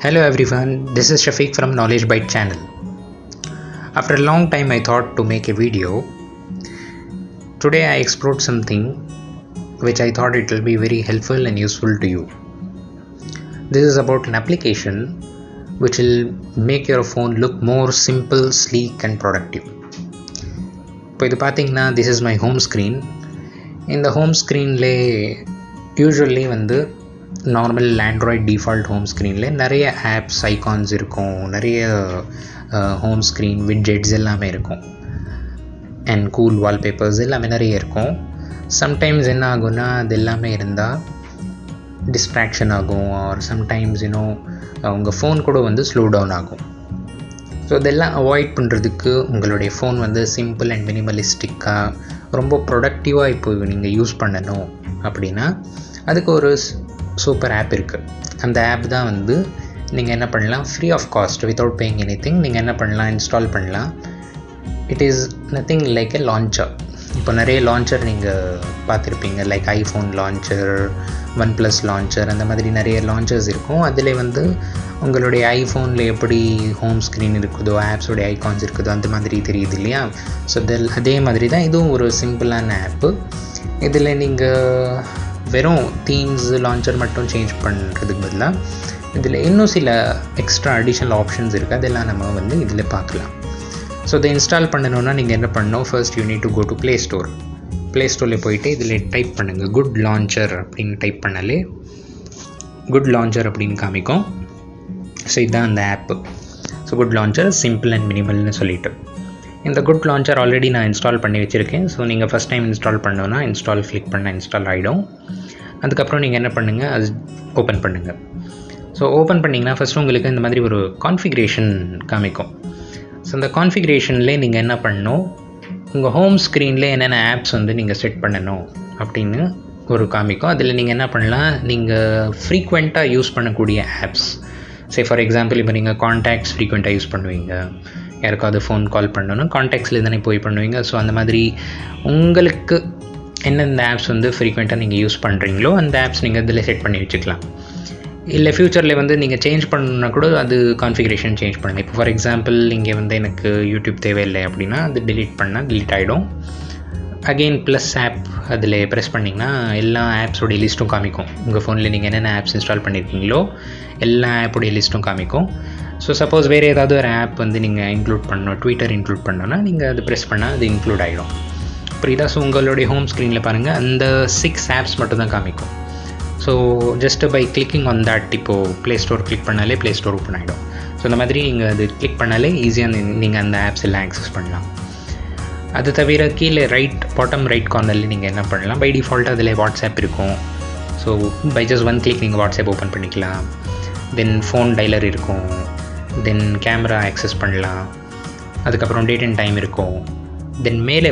Hello everyone, this is Shafiq from Knowledge Byte channel. After a long time I thought to make a video. Today I explored something which I thought it will be very helpful and useful to you. This is about an application which will make your phone look more simple, sleek and productive. இப்போ இது பார்த்தீங்கன்னா this is my home screen. இந்த home screenல usually normal Android default home ஸ்க்ரீனில் நிறைய apps icons இருக்கும், நிறைய home screen widgets எல்லாமே இருக்கும் அண்ட் கூல் வால்பேப்பர்ஸ் எல்லாமே நிறைய இருக்கும். சம்டைம்ஸ் என்ன ஆகும்னா அது எல்லாமே இருந்தால் டிஸ்ட்ராக்ஷன் ஆகும் ஆர் சம்டைம்ஸ் உங்கள் ஃபோன் கூட ஸ்லோ டவுன் ஆகும். ஸோ இதெல்லாம் அவாய்ட் பண்ணுறதுக்கு உங்களுடைய ஃபோன் சிம்பிள் அண்ட் மினிமலிஸ்டிக்காக ரொம்ப ப்ரொடக்டிவாக இப்போ நீங்கள் யூஸ் பண்ணணும் அப்படின்னா அதுக்கு ஒரு சூப்பர் ஆப் இருக்குது. அந்த ஆப் தான் நீங்கள் என்ன பண்ணலாம், free of cost without paying anything நீங்கள் என்ன பண்ணலாம், இன்ஸ்டால் பண்ணலாம். It is nothing like a launcher. இப்போ நிறைய லான்ச்சர் நீங்கள் பார்த்துருப்பீங்க, like iPhone launcher, OnePlus launcher, அந்த மாதிரி நிறைய லான்ச்சர்ஸ் இருக்கும். அதில் உங்களுடைய ஐஃபோனில் எப்படி ஹோம் ஸ்க்ரீன் இருக்குதோ, ஆப்ஸோடைய ஐகான்ஸ் இருக்குதோ அந்த மாதிரி தெரியுது இல்லையா? ஸோ அதே மாதிரி தான் இதுவும் ஒரு சிம்பிளான ஆப்பு. இதில் நீங்கள் வெறும் தீம்ஸ் லான்ச்சர் மட்டும் சேஞ்ச் பண்ணுறதுக்கு பதிலாக இதில் இன்னும் சில எக்ஸ்ட்ரா அடிஷ்னல் ஆப்ஷன்ஸ் இருக்குது. அதெல்லாம் நம்ம இதில் பார்க்கலாம். ஸோ இதை இன்ஸ்டால் பண்ணணுன்னா நீங்கள் என்ன பண்ணணும், first you need to go to play store. Play ஸ்டோரில் போயிட்டு இதில் டைப் பண்ணுங்கள் குட் லான்ச்சர் அப்படின்னு டைப் பண்ணாலே குட் லான்ச்சர் அப்படின்னு காமிக்கும். ஸோ இதுதான் அந்த app. So good launcher simple and மினிமல்னு சொல்லிட்டு இந்த குட் லான்ச்சர் ஆல்ரெடி நான் இன்ஸ்டால் பண்ணி வச்சுருக்கேன். ஸோ நீங்கள் ஃபஸ்ட் டைம் இன்ஸ்டால் பண்ணோன்னா இன்ஸ்டால் கிளிக் பண்ணால் இன்ஸ்டால் ஆகிடும். அதுக்கப்புறம் நீங்கள் என்ன பண்ணுங்கள், அது ஓப்பன் பண்ணுங்கள். ஸோ ஓப்பன் பண்ணிங்கன்னா ஃபஸ்ட்டு உங்களுக்கு இந்த மாதிரி ஒரு கான்ஃபிகரேஷன் காமிக்கும். ஸோ அந்த கான்ஃபிகரேஷன்லேயே நீங்கள் என்ன பண்ணணும், உங்கள் ஹோம் ஸ்க்ரீனில் என்னென்ன ஆப்ஸ் நீங்கள் செட் பண்ணணும் அப்படின்னு ஒரு காமிக்கும். அதில் நீங்கள் என்ன பண்ணலாம், நீங்கள் ஃப்ரீக்வெண்ட்டாக யூஸ் பண்ணக்கூடிய ஆப்ஸ், ஃபார் எக்ஸாம்பிள் இப்போ நீங்கள் கான்டாக்ட்ஸ் ஃப்ரீக்வெண்ட்டாக யூஸ் பண்ணுவீங்க, யாருக்காவது ஃபோன் கால் பண்ணணும் கான்டாக்ட்ஸில் தானே போய் பண்ணுவீங்க. ஸோ அந்த மாதிரி உங்களுக்கு எந்தெந்த ஆப்ஸ் ஃப்ரீக்வெண்ட்டாக நீங்கள் யூஸ் பண்ணுறீங்களோ அந்த ஆப்ஸ் நீங்கள் இதில் செட் பண்ணி வச்சுக்கலாம். இல்லை ஃப்யூச்சரில் நீங்கள் சேஞ்ச் பண்ணணுன்னா கூட அது கான்ஃபிகரேஷன் சேஞ்ச் பண்ணுங்கள். இப்போ ஃபார் எக்ஸாம்பிள் இங்கே எனக்கு யூடியூப் தேவையில்லை அப்படின்னா அது டிலீட் பண்ணால் டிலீட் ஆகிடும். அகெயின் ப்ளஸ் ஆப் அதில் ப்ரெஸ் பண்ணிங்கன்னா எல்லா ஆப்ஸோடைய லிஸ்ட்டும் காமிக்கும். உங்கள் ஃபோனில் நீங்கள் என்னென்ன ஆப்ஸ் இன்ஸ்டால் பண்ணியிருக்கீங்களோ எல்லா ஆப்போடைய லிஸ்ட்டும் காமிக்கும். ஸோ சப்போஸ் வேறு ஏதாவது ஒரு ஆப் நீங்கள் இன்க்ளூட் பண்ணணும், ட்விட்டர் இன்க்ளூட் பண்ணோன்னா நீங்கள் அது ப்ரெஸ் பண்ணால் அது இன்க்ளூட் ஆகிடும். புரியுதா? ஸோ உங்களுடைய ஹோம் ஸ்க்ரீனில் பாருங்கள் அந்த 6 ஆப்ஸ் மட்டும் தான் காமிக்கும். So just by clicking on that இப்போது ப்ளே ஸ்டோர் கிளிக் பண்ணாலே ப்ளே ஸ்டோர் ஓப்பன் ஆகிடும். ஸோ இந்த மாதிரி நீங்கள் அது கிளிக் பண்ணாலே ஈஸியாக நீங்கள் அந்த ஆப்ஸ் எல்லாம் ஆக்சஸ் பண்ணலாம். அது தவிர கீழே பாட்டம் ரைட் கார்னரில் நீங்கள் என்ன பண்ணலாம், பை டிஃபால்ட்டாக அதில் வாட்ஸ்அப் இருக்கும். So by just one click நீங்கள் வாட்ஸ்அப் ஓப்பன் பண்ணிக்கலாம். தென் ஃபோன் டைலர் இருக்கும், தென் கேமரா ஆக்சஸ் பண்ணலாம், அதுக்கப்புறம் டேட் அண்ட் டைம் இருக்கும். தென் மேலே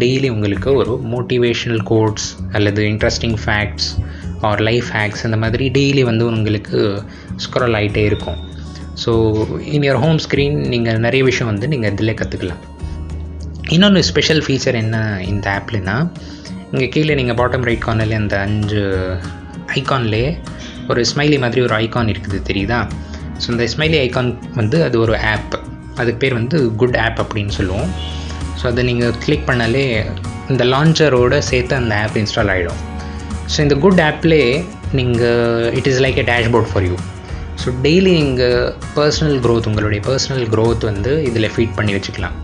டெய்லி உங்களுக்கு ஒரு மோட்டிவேஷ்னல் கோட்ஸ் அல்லது interesting facts R life hacks அந்த மாதிரி டெய்லி உங்களுக்கு ஸ்க்ரால் ஆகிட்டே இருக்கும். So in your home screen நீங்கள் நிறைய விஷயம் நீங்கள் இதில் கற்றுக்கலாம். இன்னொன்று ஸ்பெஷல் ஃபீச்சர் என்ன இந்த ஆப்லனா, இங்கே கீழே நீங்கள் பாட்டம் ரைட் கார்னர்லேயே அந்த 5 ஐகான்லேயே ஒரு ஸ்மைலி மாதிரி ஒரு ஐகான் இருக்குது, தெரியுதா? ஸோ இந்த ஸ்மைலி ஐகான் அது ஒரு ஆப், அதுக்கு பேர் குட் ஆப் அப்படின்னு சொல்லுவோம். ஸோ அதை நீங்கள் கிளிக் பண்ணாலே இந்த லான்ச்சரோடு சேர்த்து அந்த ஆப் இன்ஸ்டால் ஆகிடும். ஸோ இந்த குட் ஆப்லே நீங்கள் it is like a dashboard for you. So daily நீங்கள் பர்சனல் க்ரோத், உங்களுடைய பர்சனல் க்ரோத் இதில் ஃபீட் பண்ணி வச்சுக்கலாம்.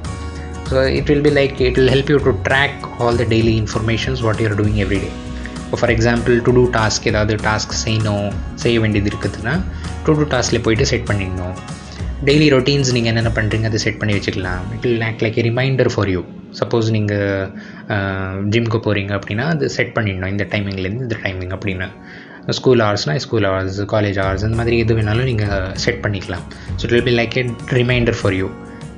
So it will help you to track all the daily informations what you are doing every day. For example to do task, ஏதாவது task செய்ய வேண்டியது இருக்குதுன்னா to two டாஸ்கில் போய்ட்டு செட் பண்ணிடணும். டெய்லி ரொட்டீன்ஸ் நீங்கள் என்னென்ன பண்ணுறீங்க அதை செட் பண்ணி வச்சுக்கலாம். It will act like a reminder for you. Suppose நீங்கள் ஜிம்க்கு போகிறீங்க அப்படின்னா அது செட் பண்ணிடணும், இந்த டைமிங்லேருந்து இந்த டைமிங் அப்படின்னு. ஸ்கூல் ஹவர்ஸ்னால் ஸ்கூல் ஹவர்ஸ், காலேஜ் ஹவர்ஸ், அந்த மாதிரி எது வேணாலும் நீங்கள் செட் பண்ணிக்கலாம். So it will be like a reminder for you.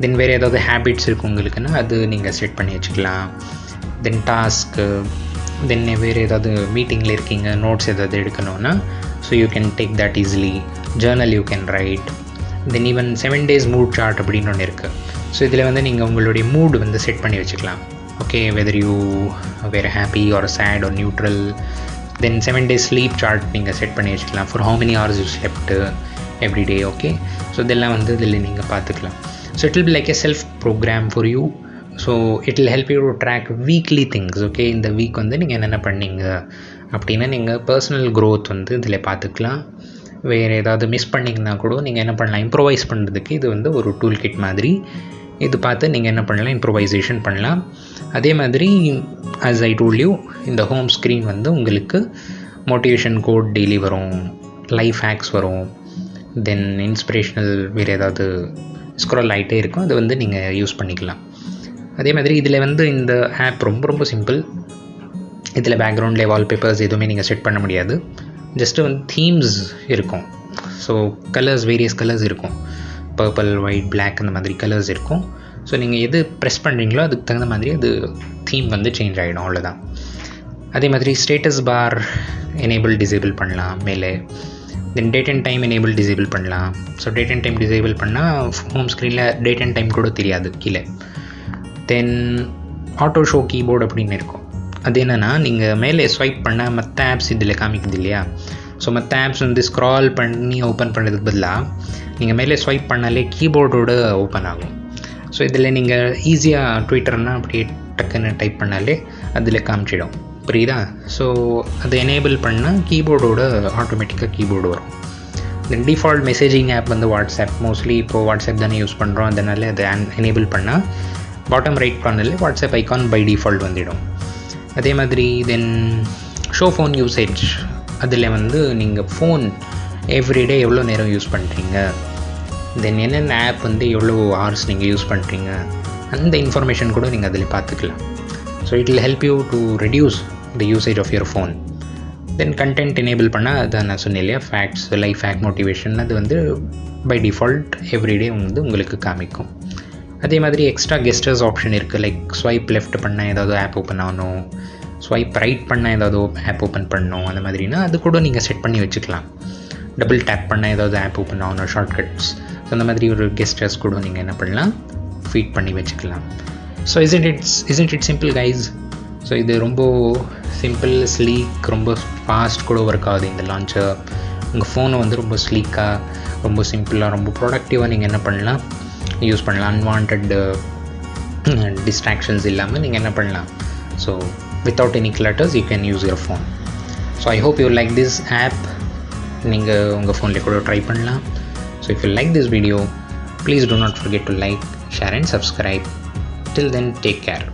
Then வேறு ஏதாவது ஹேபிட்ஸ் இருக்குது உங்களுக்குன்னா அது நீங்கள் செட் பண்ணி வச்சுக்கலாம். தென் டாஸ்க்கு, தென் வேறு ஏதாவது மீட்டிங்கில் இருக்கீங்க, நோட்ஸ் ஏதாவது எடுக்கணும்னா so you can take that easily. Journal you can write. Then even 7 days mood chart அப்படின்னு ஒன்று இருக்குது. ஸோ இதில் நீங்கள் உங்களுடைய மூடு செட் பண்ணி வச்சுக்கலாம். Okay, whether you were happy or sad or neutral. Then 7 days sleep chart நீங்கள் செட் பண்ணி வச்சுக்கலாம். For how many hours you slept, everyday. Okay, so இதெல்லாம் வந்து இதில் நீங்கள் பார்த்துக்கலாம். So it will be like a self program for you. So it will help you to track weekly things. Okay, இந்த week வந்து நீங்கள் என்னென்ன பண்ணீங்க அப்படின்னா நீங்கள் பர்சனல் க்ரோத் வந்து இதில் பார்த்துக்கலாம். வேறு ஏதாவது மிஸ் பண்ணிங்கன்னா கூட நீங்கள் என்ன பண்ணலாம், இம்ப்ரோவைஸ் பண்ணுறதுக்கு இது வந்து ஒரு டூல் கிட் மாதிரி. இது பார்த்து நீங்கள் என்ன பண்ணலாம், இம்ப்ரோவைசேஷன் பண்ணலாம். அதே மாதிரி as I told you, இந்த ஹோம் ஸ்க்ரீன் வந்து உங்களுக்கு மோட்டிவேஷன் கோட் டெய்லி வரும், லைஃப் ஹேக்ஸ் வரும், தென் இன்ஸ்பிரேஷ்னல் வேறு ஏதாவது ஸ்க்ரோல் ஆகிட்டே இருக்கும், அது வந்து நீங்கள் யூஸ் பண்ணிக்கலாம். அதே மாதிரி இதில் வந்து இந்த ஆப் ரொம்ப ரொம்ப சிம்பிள். இதில் பேக்ரவுண்டில் வால்பேப்பர்ஸ் எதுவுமே நீங்கள் செட் பண்ண முடியாது. ஜஸ்ட்டு வந்து தீம்ஸ் இருக்கும். ஸோ கலர்ஸ், வேரியஸ் கலர்ஸ் இருக்கும், பர்பிள், ஒயிட், பிளாக் அந்த மாதிரி கலர்ஸ் இருக்கும். ஸோ நீங்கள் எது ப்ரெஸ் பண்ணுறீங்களோ அதுக்கு தகுந்த மாதிரி அது தீம் வந்து சேஞ்ச் ஆகிடும், அவ்வளோதான். அதே மாதிரி ஸ்டேட்டஸ் பார் எனேபிள் டிசேபிள் பண்ணலாம் மேலே. Then date and time enable disable பண்ணலாம். So date and time disable பண்ணால் ஹோம் ஸ்க்ரீனில் டேட் அண்ட் டைம் கூட தெரியாது கீழே. தென் ஆட்டோ ஷோ கீபோர்டு அப்படின்னு இருக்கும். அது என்னென்னா நீங்கள் மேலே ஸ்வைப் பண்ணால் மற்ற ஆப்ஸ் இதில் காமிக்குது இல்லையா. ஸோ மற்ற ஆப்ஸ் வந்து ஸ்க்ரால் பண்ணி ஓப்பன் பண்ணுறதுக்கு பதிலாக நீங்கள் மேலே ஸ்வைப் பண்ணாலே கீபோர்டோடு ஓப்பன் ஆகும். ஸோ இதில் நீங்கள் ஈஸியாக ட்விட்டர்னால் அப்படியே டக்குன்னு டைப் பண்ணாலே அதில் காமிச்சிடும், புரியுதா. ஸோ அதை எனேபிள் பண்ணால் கீபோர்டோட ஆட்டோமேட்டிக்காக கீபோர்டு வரும். தென் டிஃபால்ட் மெசேஜிங் ஆப் வந்து வாட்ஸ்அப். மோஸ்ட்லி இப்போது வாட்ஸ்அப் தானே யூஸ் பண்ணுறோம், அதனால் அதை எனேபிள் பண்ணால் பாட்டம் ரைட் கார்னரில் வாட்ஸ்அப் ஐக்கான் பை டிஃபால்ட் வந்துடும். அதே மாதிரி தென் ஷோ ஃபோன் யூசேஜ். அதில் வந்து நீங்கள் ஃபோன் எவ்ரிடே எவ்வளோ நேரம் யூஸ் பண்ணுறீங்க, தென் என்னென்ன ஆப் வந்து எவ்வளோ ஹவர்ஸ் நீங்கள் யூஸ் பண்ணுறீங்க, அந்த இன்ஃபர்மேஷன் கூட நீங்கள் அதில் பார்த்துக்கலாம். So it will help you to reduce the usage of your phone. Then content enable பண்ணால் அதான் நான் சொன்னேன் இல்லையா, ஃபேக்ட்ஸ், லைஃப் ஹேக், மோட்டிவேஷன், அது வந்து பை டிஃபால்ட் எவ்ரிடே வந்து உங்களுக்கு காமிக்கும். அதே மாதிரி எக்ஸ்ட்ரா கெஸ்டர்ஸ் ஆப்ஷன் இருக்குது. லைக் ஸ்வைப் லெஃப்ட் பண்ணால் ஏதாவது ஆப் ஓப்பன் ஆகணும், ஸ்வைப் ரைட் பண்ணால் ஏதாவது ஆப் ஓப்பன் பண்ணணும், அந்த மாதிரினா அது கூட நீங்கள் செட் பண்ணி வச்சுக்கலாம். டபுள் டேப் பண்ணால் ஏதாவது ஆப் ஓப்பன் ஆகணும், ஷார்ட்கட்ஸ். ஸோ அந்த மாதிரி ஒரு கெஸ்டர்ஸ் கூட நீங்கள் என்ன பண்ணலாம், ஃபீட் பண்ணி வச்சுக்கலாம். So isn't it simple guys? So இது ரொம்ப சிம்பிள், ஸ்லீக், ரொம்ப ஃபாஸ்ட் கூட ஒர்க் ஆகுது இந்த லான்ச்சர். உங்கள் ஃபோனை வந்து ரொம்ப ஸ்லீக்காக, ரொம்ப சிம்பிளாக, ரொம்ப ப்ரொடக்டிவாக நீங்கள் என்ன பண்ணலாம், யூஸ் பண்ணலாம். அன்வான்ட் டிஸ்ட்ராக்ஷன்ஸ் இல்லாமல் நீங்கள் என்ன பண்ணலாம். So without any clutters you can use your phone. So I hope you like this app. நீங்கள் உங்கள் ஃபோனில் கூட ட்ரை பண்ணலாம். So if you like this video, please do not forget to like, share and subscribe. Till then, take care.